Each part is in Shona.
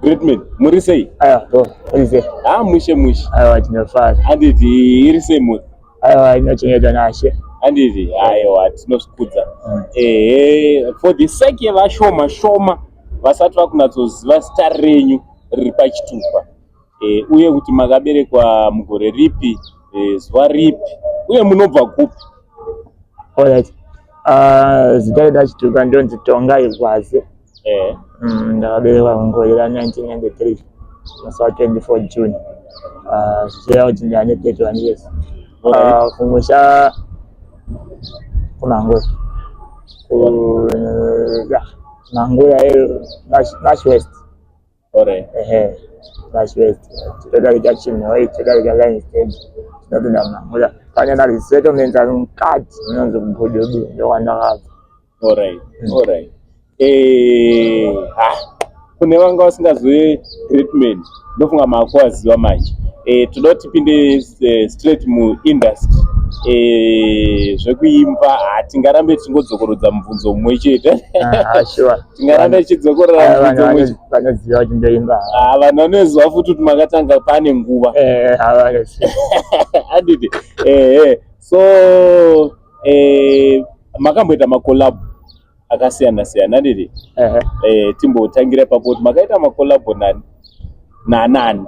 Greatman, muri sei? Murise. Mushe. Aiwa tinofara. Handiti iri sei muri? Aiwa inochengetwa naShe. Handiti aiwa tinosvikudza. For the sake yevashoma vasati vakunatsoziva zita renyu riri pachitupa. Uye kuti makaberekwa mugore ripi, zuva ripi, uye munobva kupi? Alright. Zita rachitupa ndonzi Tongai Gwaze. Ndakaberekwa mugore ra1993 musi wa24 June. Zvichireva kuti ndane 31 years. Kumusha kuMangura. Mangura Nash West. Alright. Nash West. Todarika Chinhoyi, todarika Line Stage. Tinopinda Mangura. Pane na resettlement ari mukati unonzi Mgodyobi ndokwandakabva. Alright. Kune vanga vasingazive Greatman, ndofunga makuvaziva manje. Toda kuti tipinde straight muindustry. Zvekuimba hatingarambe tichingodzokorodza mubvunzo mumwe chete. Sure. Tingarambe tichidzokorora mubvunzo mumwe chete. Vanoziva kuti ndoimba. Vanhu vanoziva futi kuti makatanga pane nguva. Handiti. So makamboita makolabho akasiyana-siyana handiti. Timbotangira papo kuti makaita makolabho nani?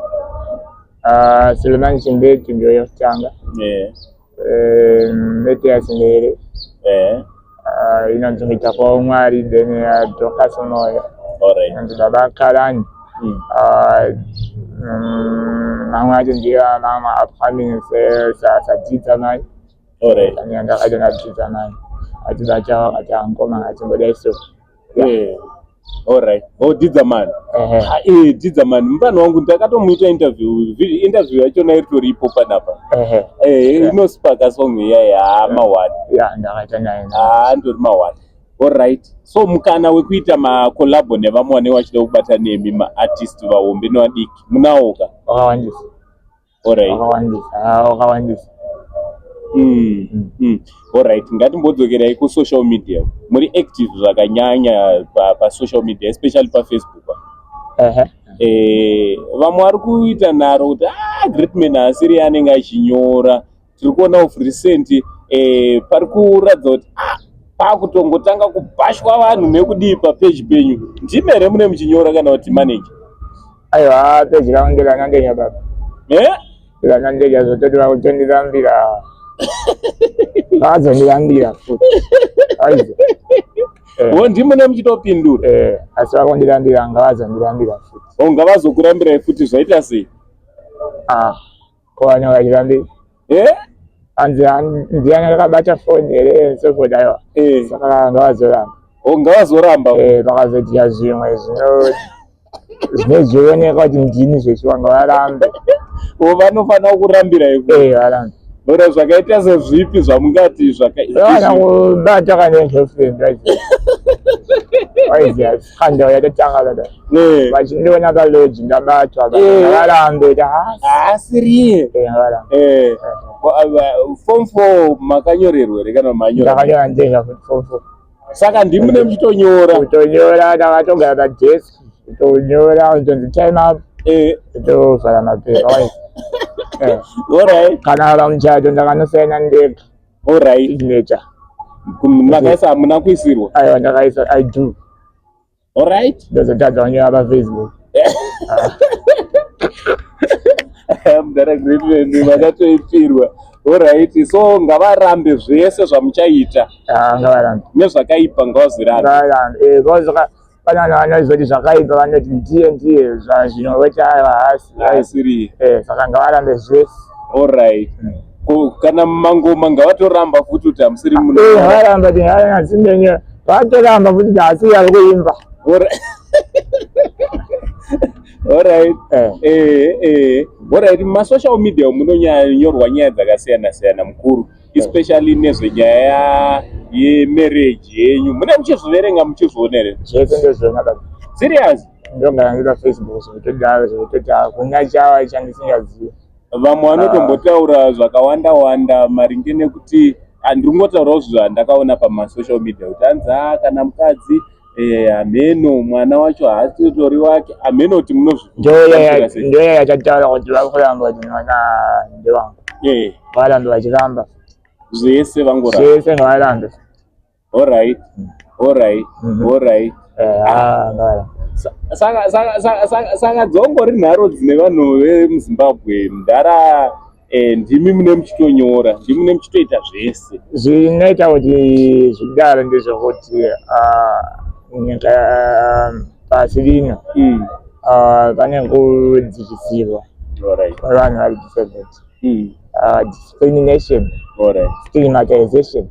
Suleiman Chimbeti ndio yotanga. Metias Ndere. Inonzungita kwa Mwari then Dorcas Onoya. Alright. Baba Karani. Mama ndio mama upcoming sa nai. Alright. Anianda kaja na Tita nai. Atibacha ngoma atimbodeso. Alright. Didzaman. Didzaman. Mfano wangu ndakatomuita interview yacho nayo toripo panapa. Inospaka song ya mawadi. Ndakaita nayo. Ndori mawadi. Alright. So mukana wekuita makolabo nevamwe vane vachida kubata nemi maartist vahombe nevadiki munawoka? Wakawandisa. Alright. Wakawandisa. Alright, ngatimbodzokerai kusocial media. Muri active zvakanyanya pasocial media, especially paFacebook. Vamwe vari kuita nharo kuti Greatman asiri anenge achinyora. Tiri kuona of recent pari kuratidza kuti pakutongotanga kubhashwa vanhu nekudii papage penyu. Ndimi here mune muchinyora kana kuti manager? Aiwa, page rangu ranandenya baba. Ranandenya zvototi vakutondirambira. Vazondirambira futi. Ndimi mune muchitopindura. Asi vakondirambira ngavazondirambira futi. Ngavazokurambirai futi zvaita sei? Kovanhu vachirambira. Ndiani akabata foni here sofoni aiwa. Saka ngavazoramba. Ngavazoramba. Vakazoita zvimwe zvinozvioneka kuti ndini zvechiwa ngavarambe. Vanofanira kurambirai. Varambe. Ora zvakaita sezvipi zvamungati zvakaita kubata kana girlfriend waiziya kanda yatotanga lada vachindiona kaloji ndabatwa ngavarambe asiriye form 4 makanyorerwa here kana manyora? Ndakanyora ndenga kuti form 4. Saka ndimi mune muchitonyora? Kutonyora takatogara padesk kutonyora kutonzi time up kutovhara mapepa Alright. Kana vamuchato ndakanosaina ndega. Alright. Signature. Makaisa hamuna kuisirwa? Aiwa ndakaisa I do. Alright. Ndozotadza kunyora paFacebook. Mudara Greatman makatoipirwa. Alright. So ngavarambe zvese zvamuchaita. Ngavarambe. Nezvakaipa ngavazirambe. Ngavarambe. Ngavazoka pana vanhu vanozoti zvakaipa vanoti ndiye zvinoweta haasiri. Saka ngavarambe zvese. Alright. Kana mangoma ngavatoramba futi kuti hamusiri muno. Ngavaramba tingaasimenye vatoramba futi asi ari kuimba. Alright. Alright, mumasocial media munonyorwa nyaya dzakasiyana-siyana mukuru, especially nezvenyaya yemarriage yenyu. Mune muchizviverenga muchizviona here? Zvese ndozviona baba. Serious? Ndongarangira Facebook zvekutoti hakuna chava chandisingazivi. Vamwe vanotombotaura zvakawanda-wanda maringe nekuti handiri kungotaurawo zvandakaona pamasocial media kuti hanzi kana mukadzi ameno mwana wacho haasi tori wake ameno kuti ndio yachataura kuti vakuramba kuti mwana ndewangu varambe vachiramba zvese zvese ngavarambe. Alright. Saka dzongori nharo dzine vanhu vemuzimbabwe mudhara ndimi mune muchitonyora ndimi mune muchitoita zvese zvinoita kuti zvidaro ndezvekuti nyika pasi rino pane kudzikisirwa kwavanhu vari disabled, discrimination, stigmatization.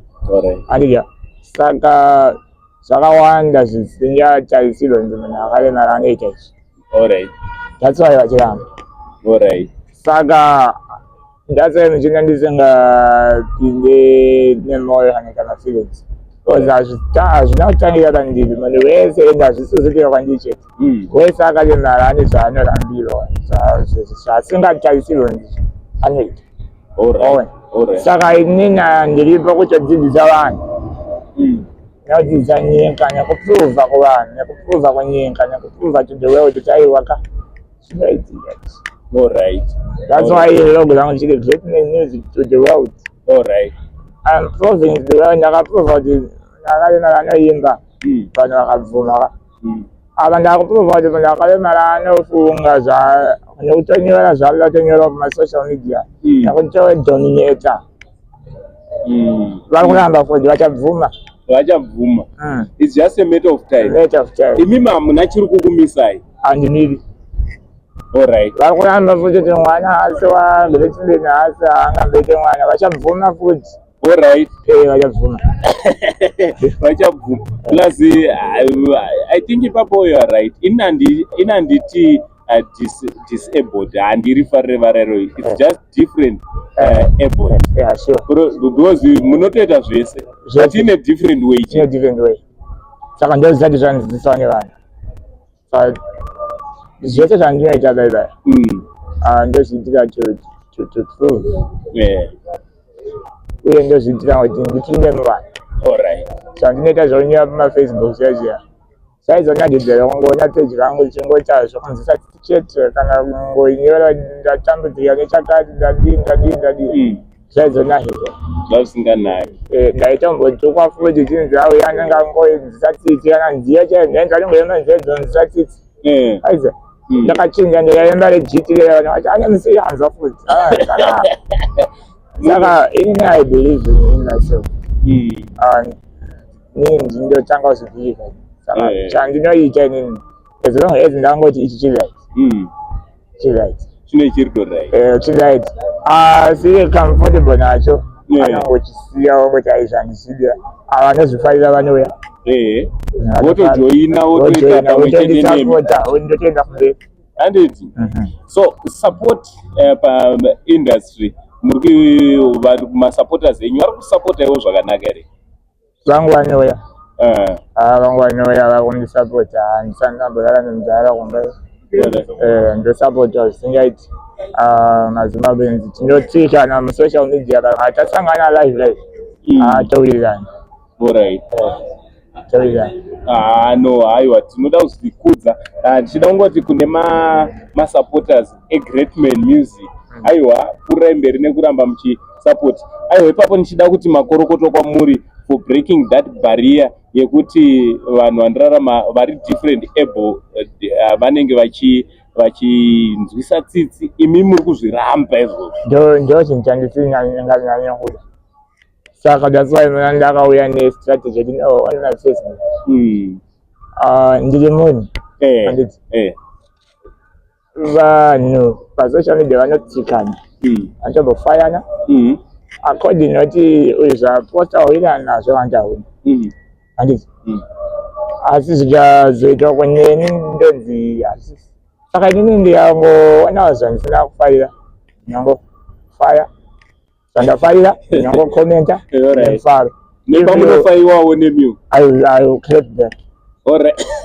Andidya saka zvakawanda zvisingatarisirwa kuti munhu akaremara anoita izvi. That's why vachiramba. Saka ndasai muchinga ndisingapinde nemwoyo kana kana feelings because hazvina kutangira kwandiri munhu wese ende hazvisizikira kwandiri chete wese akaremara ane zvaanorambirwa zvasingatarisirwa kuti anoita. Saka inini ndiripo kutodzidzisa vanhu nokudzidzisa nyika nekupruvha kuvanhu nekupruvha kwenyika nekupruvha to the world kuti aiwaka zvinoitika. That's why logo langu chiri great music to the world. I'm proving to the world ndakaprova kuti ndakaremara anoimba vanhu vakabvuma apa ndakuprova kuti munhu akaremara anofunga nekutonyora zvavatonyora mumasocial media nekutodominata vari kuramba futi vachabvuma. It's just a matter of time. Imimi hamuna chiri kukumisai handimiri. Vari kuramba futi kuti mwana haasi wagretinen haasi haangamboite mwana vachabvuma futi. Vachabvuma. Plus I think ipapo you are right. Inanditi disabled handiri farevaro. It's just different able. Because munotoita zvese but in a different way. Saka ndozvisati zvanzidziswa nevanhu. Zvese zvandinoita baibai ndozviitira to prove uye ndozviitira kuti ndipinde muvanhu. Zvandinoita zvonyora pamafacebook zviya saizonadidzira kungoona peji rangu richingoita zvokunzisa chete kana kungoinyora ndatambudzika nechakati ndadii zvaizonahika ndaitombotukwa futi chinzi auye anenge angoinzisa tsitsi kana nziya chaiyo ndainzi anongoema nzedzonzisa tsitsi aiza ndakachinja ndikaemba rejitirera vanhu vati ane musiyanzwa futi. Saka inini I believe in myself. Nini ndinotanga kuzvibhilivha saka chandinoita inini as long as ndangoti ichi chiright chiright asi comfortable nacho anongochisiya wongoti aizvandisida ava vanozvifarira vanouya wotojoina ndotoenda kumberi. So support paindustry vari kumasupporters enyu vari kusupportaiwo zvakanaka here? Vangu vanouya vari kundisupporta handisandamborara nemudzara kumbe ndosupporta zvisingaiti. Mazimbabwenzi tinotsiikana musocial media kana tasangana live taurirana. No haiwa tinoda kuzvikudza tichida kungoti kune masupporters egreat man music aiwa pfurai mberi nekuramba muchisupport. Aiwa ipapo ndichida kuti makorokoto kwamuri for breaking that barrier yekuti vanhu vanorarama vari different able vanenge vachinzwisa tsitsi imi muri kuzviramba izvozvo. Ndo chinhu chandisinyanya kuda. Saka that's why mina ndakauya nestrategy kuti no on my Facebook ndiri munhu handiti vanhu pasocial media vanotsikana vanotombofayana according noti uyu zvaposta wawirana nazvo vandauni handiti asi zvichazoita kuneni ndonzi hasisi. Saka inini ndiyangoona zvandisina kufarira ndingofaya zvandafarira ndingangokomenta nemufaro. Nepamunofaiwawo nemiwo I will clap back.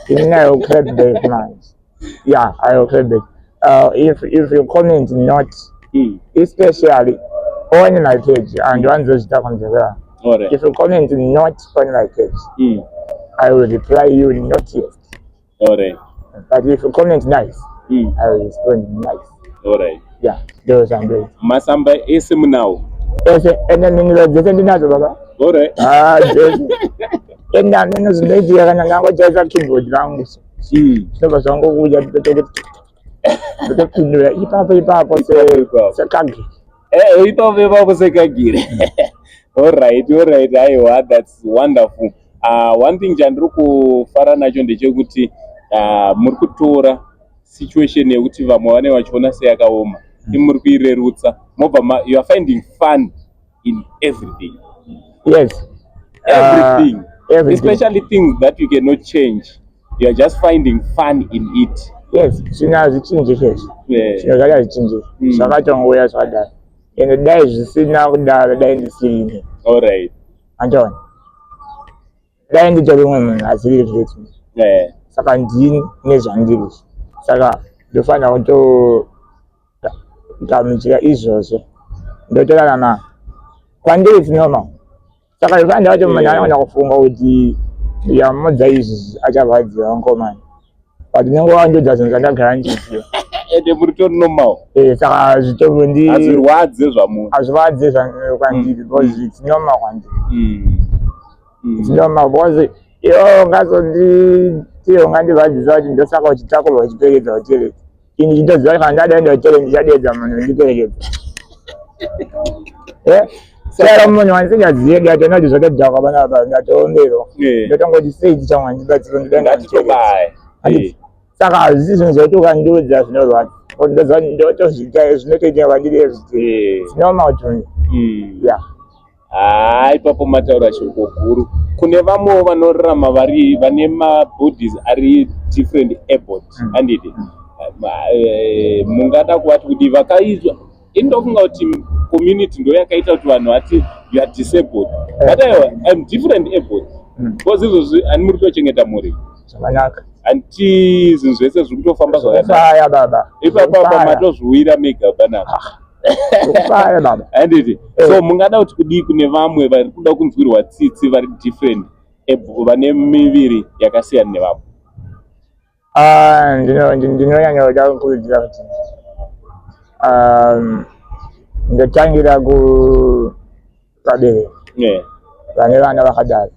Inini I will clap back man. Yeah, I will clap back. If you comment not especially on my page and one those that on the if you comment not on my page I will reply you not yet. Alright. But if you comment nice, I will respond nice. Alright. Yeah, those are great. Masamba esimu now. Yes, and then you know, baba. Alright. And then you know, maybe I can now just a keyboard round. So was on go with Alright. Aiwa, that's wonderful. One thing chandiri kufara nacho ndechekuti muri kutora situation yekuti vamwe vane vachiona seyakaoma muri kuirerutsa mobva you are finding fun in everything. Yes, everything. Everything, especially things that you cannot change. You are just finding fun in it. Yes, sinazichinje kesho. Sinazala zichinje. Sakatongoya sadala. And the days sina kudala dayi ndisini. Alright. Anton. Dayi ndicholunga asiri kitu. Saka ndini nezandiri. Saka ndofana kuto tamchira izozo. Ndotola nama. Kwandiri it's normal. Saka ndofana kuto manana na kufunga kuti ya mmoja hizi achavadzi wankomani. But nengo wanjo dzazenzanda garantiyo. Ende muri to normal. Saka zvitobo ndi azvirwadze zvamunhu. Azvirwadze kwandiri because it's normal kwandiri. It's normal because iyo ngazondi tiyo ngandivadzisa kuti ndosaka uchitakurwa uchiperedza hoteleti. Ini chitoziva kana ndadaenda hoteleti ndichadedza munhu ndiperekedza. Saka munhu wandisingazive ndatona kuti zvotodhakwa panapa ndatoomberwa. Ndotongoti sei tichangwa ndibatsiro ndidaenda hoteleti. Saka hazvisi zvinhu zvekuti ukandiudza zvinorwadza. Ndoziva kuti ndotozviita zvinotoita kwandiri everyday. It's normal to me. Yeah. Ipapo mataura shoko guru. Kune vamwe vanorarama vane mabodies ari different abled handidi. Mungada kuvati kuti vakaizwa indofunga kuti community ndo yakaita kuti vanhu vati you are disabled. But I'm different abled. Because izvozvi ani muri kutochengeta mhuri. Zvakanaka. Anti zvinhu zvese zviri kutofamba zvakanaka baba. Ipapo matozviwira mega panapa. Kufaya baba. Handiti. So mungada kuti kudii kune vamwe vari kuda kunzwirwa tsitsi vari different vane miviri yakasiyana nevamwe. Ndinonyanya kuda kukurudzira kuti ndotangira kuvabereki vane vana vakadaro.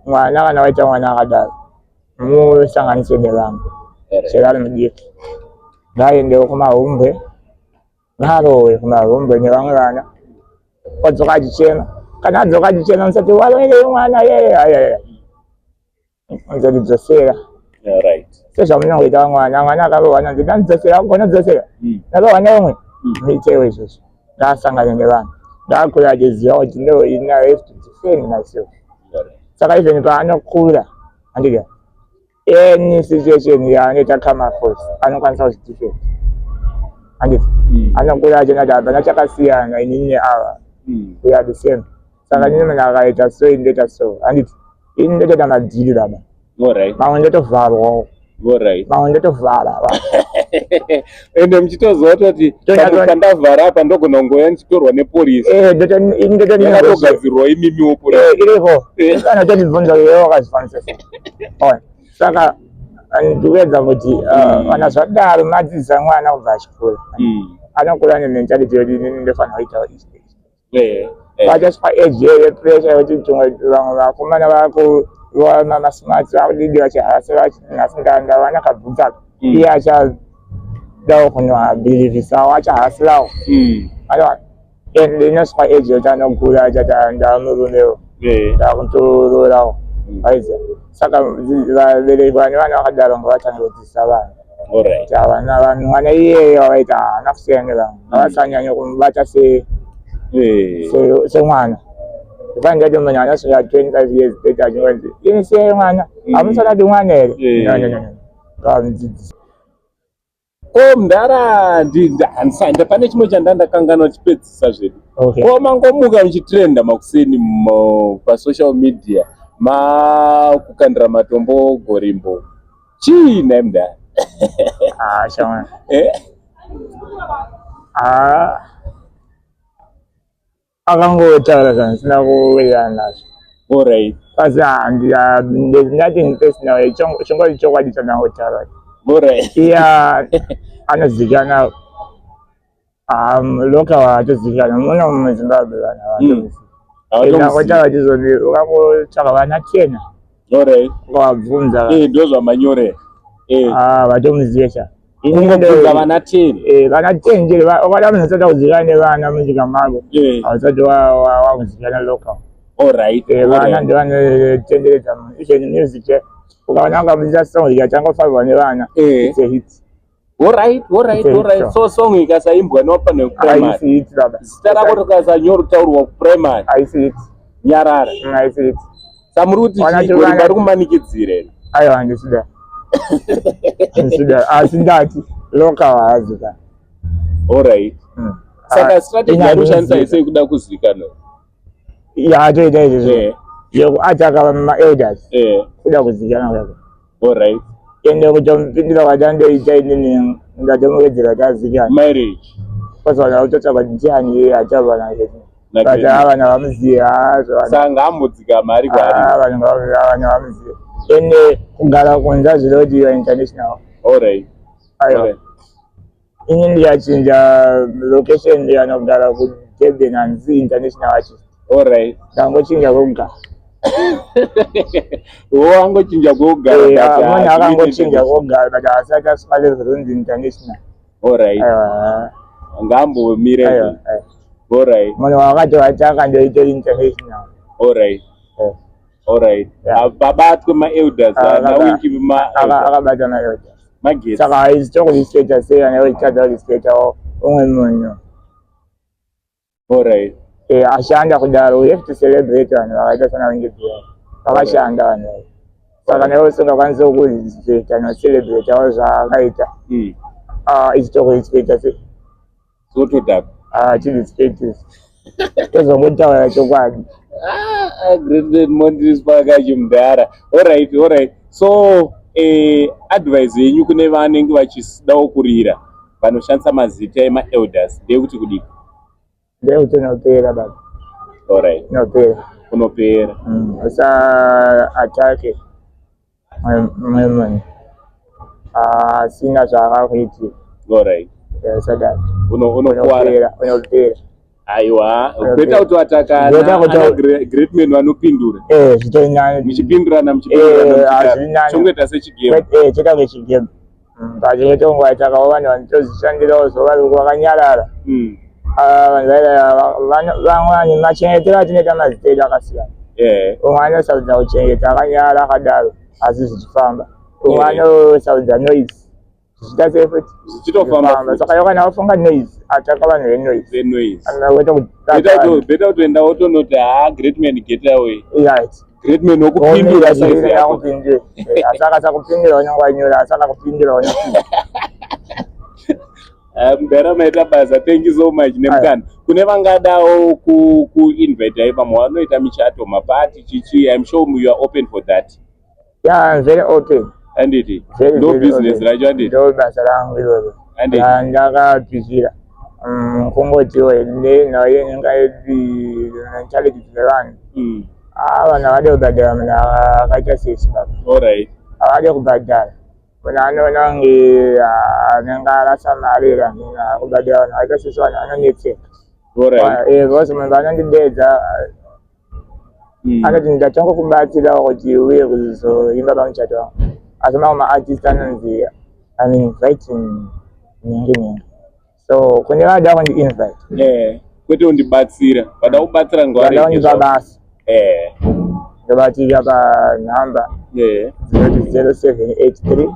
Mwana kana waita mwana akadaro musanganise nevamwe chero ari mudiki ngaendewo kumahombe ngarowe kumahombe nevamwe vana odzoka achichema kana adzoka achichema musati waroerei mwana nzodidzosera sezvamunongoita mwana akarohwana nzi ndandidzosera akugona kudzosera ndarohwana umwe muitewo izvozvo ndaasangane nevanhu ndaakura achiziva kuti no I have to defend myself. Saka even paanokura handika any situation yaanoita come across anokwanisa kuzvidefend handiti anokura achina kuti hapana chakasiyana inini neava we are the same. Saka nini munhu akaita so indoita so handiti ini ndotoita madhiri baba mamwe ndotovharwawo mamwe ndotovhara ende muchitoziva kuti pandavhara apa ndogona kungoya ndichitorwa nepolisi yakatogadzirwa imimiwo polisi iripo kana totibvunza iwe wakazifanisa sei. Saka ndikuedza kuti kana zvadaro madzidzisa mwana kubva achikura anokura nementality yoti inini ndofanira kuitawo izvi pachasvika age yepressure yekuti vamwe vakomana vakumasmart vakudidi vachihasa vachinasindanda vana kabvunza iye achadawo kunoabhilivisawo achahasirawo and inosvika age yekuti anokura achati ndamurumewo ndakutororawo aiza. Saka vabereki vane vana vakadaro ngavatange kudzidzisa vanhu mwana iyeyo avaita haana kusiyana nevamwe avasanyanya kumubata semwana. Ifani ndati munhu anosvika 25 years later achingonzi ini siyai mwana hamusati mwana here no ngavamudzidzisa. Mndara handisanda pane chimwe chandandakanganwa chipedzisa zvedu. Mangomuka muchitrenda makuseni pasocial media makukandira matombo gorimbo chii naye mndara? Shama akangotaura zvamusina kuwirirana nazvo All right. Because there's nothing personal. Chongo chokwadi chana hotel. All right. Yeah, anazigana. Loka watozigana. Muna muZimbabwe wana. Ngoja wachizoni ukakutsvaka vana 10. All right. Ngawabvunza. Ndozva manyore. Vatomuziva. Unobvunza vana 10. Vana 10 njeri ukada munhu asati kuzikana nevana munyika mako. Hausati wakuzikana local. All right. Vana ndivanotenderedza even music ukaona ukamuzisa song ikachangofambwa nevana. It's a hit. All right. So song ikasaimbwa nopa nekuprimary. Hit baba. Zita rako rikasanyorotaurwa kuprimary. Hit. Nyarara. Hit. Samuruti chigori vari kumanikidzira. Aiwa ndisida. Asindati local waazika. All right. Saka strategy yanoshandisa isei kuda kuzivikanwa. Toita izvozvo. Yekuataka ma-elders. Kuda kuzivikanwa kwako. All right. Ende kutomupindira kwatandoita inini ngatomuvedzera tazivikana. Marriage. Kwazoona kutotsvaka ndiani achabva naye. But avana vamuziva. Sanga ambodzika mari kwaari. Avana vamuziva. Ende kugara kunza zvinoti you are international. All right. Aiwa. Ini ndiyachinja location yanogara kuDurban hanzi international artist. All right. Ndangochinja kugara. Wangochinja kugara. Munhu akangochinja kugara but asati asvika level runzi international. All right. Ngambomire. All right. Munhu wakati wataka ndoite international. All right. All right. Babatwe ma-elders nawinchi akabata ma-elders. Magesi. Saka isichokurespecta sei anayochada kurespecta umwe munhu. All right. Ashanda kudaro we have to celebrate vanhu vakaita sana vengezera vakashanda vanhu. Saka nawe usingakwanisi kuzvirespecta nocelebratewo zvaakaita. Isichokurespecta sei. Zotodhaka. Chirespectisi. Tozongotaura chokwadi. Great Mondris Pakachi Mudhara. All right. So advice yenyu kune vanenge vachisidawo kurira vanoshandisa mazita ema-elders ndeyekuti kudii? Ndeyekuti unopera baba. All right. Unopera. Atake munhu asina zvaakakuitira. All right. Sadaka. Unopera. Aiwa, kweta kuti watakana great men vanopindura. Zvitoinani. Muchipindurana chongoita sechigame. Chikabe chigame. Pachingetongwa takawo vanhu vanotozvishandirawo zuva vakanyarara. Vamwe machengetero atinoita mazita edu akasiyana. Umwe anosaudza kuchengeta akanyara akadaro asi zvichifamba. Umwe anosaudza noise. Zvichita sei futi? Zvichitofamba. Saka yakana wafunga noise ataka vanhu venoise. Beta kutoenda wotonoti great man get away. Right. Great man wokupindura saizi yako. Asaka sakupindira unongwanyura asaka kupindira unopindira. Mbera maita basa. Thank you so much nemukana. Kune vangadawo ku-invite hai pamwe vanoita michato mapati chichi. I'm sure you are open for that. Yeah, I'm very open. Handiti. No business racho handiti. Ndo basa rangu iroro. Handiti. Ndakapishira. Kungotiwo naye nengaidi challenge dzevanhu. Vanhu havadi kubhadhara munhu akaita sesi baba. All right. Havadi kubhadhara. Munhu anoona kunge anenge arasa mari kubhadhara vanhu vakaita sesi vanhu vanonetseka. All right. Because munhu vanondidedza anoti ndachangokubatsirawo kuti uye kuzoimba pamuchato wangu. Asi mamwe ma-artist anonzi I'm inviting nyengenyenga. So kune vada kundi-invite. Kwete undibatsira. Vada kubatsira ngavareka basa. Ndobatirira panhamba 0783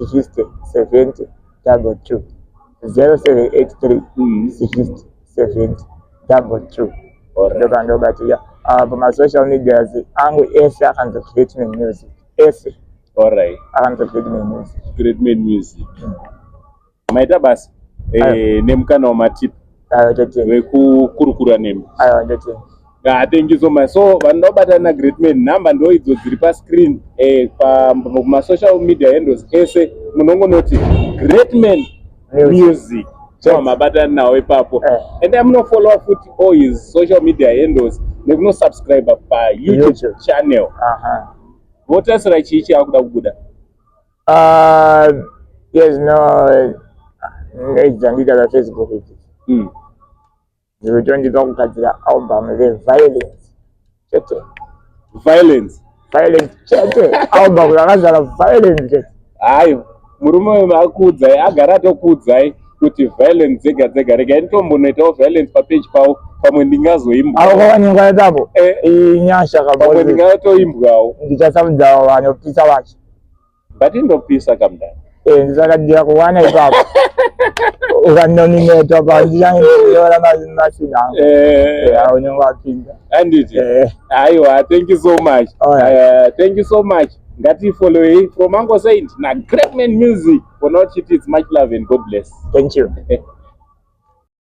60 70 22. 0783 60 70 22. Ndobatirira. Pamasocial medias angu ese akanzi Great Man Music. Ese. All right. Akanzi Great Man Music. Great Man Music. Maita basa. Nemukana wamatipi. Wekukurukura nemi. Thank you so much. So vanobata na Great Man number ndo idzo dziri pa screen pa social media handles ese munongonoti Great Man Music. So mabata nawo ipapo. And I'm not follow futhi all his social media handles. nekuno subscribe pa YouTube channel. Votasira chichi akuda kubuda. Yes, no. Ndandita la Facebook iti. Ndiri kugadzira album Violence. Chete. Violence chete. Album yakazara Violence chete. Ayo, murume akuudzai agara atokuudzai kuti Violence dzega rega nditombonoitawo Violence papage pawo pamwe ndingazoimbwa. Akawaninga yatapo. Inyasha kabisa. Pamwe ndingatoimbwawo. Ndichasamudzawo vanopisa vacho. Batindopisa kamdani. Ndisakadira kuwana ipapo. Ukanominate pa ndiyora masina. Unongapinda. Anditi. Aiwa, thank you so much. Thank you so much. Ngati follow from Mango Saint na Great Man Music. For not cheat, it's much love and God bless. Thank you.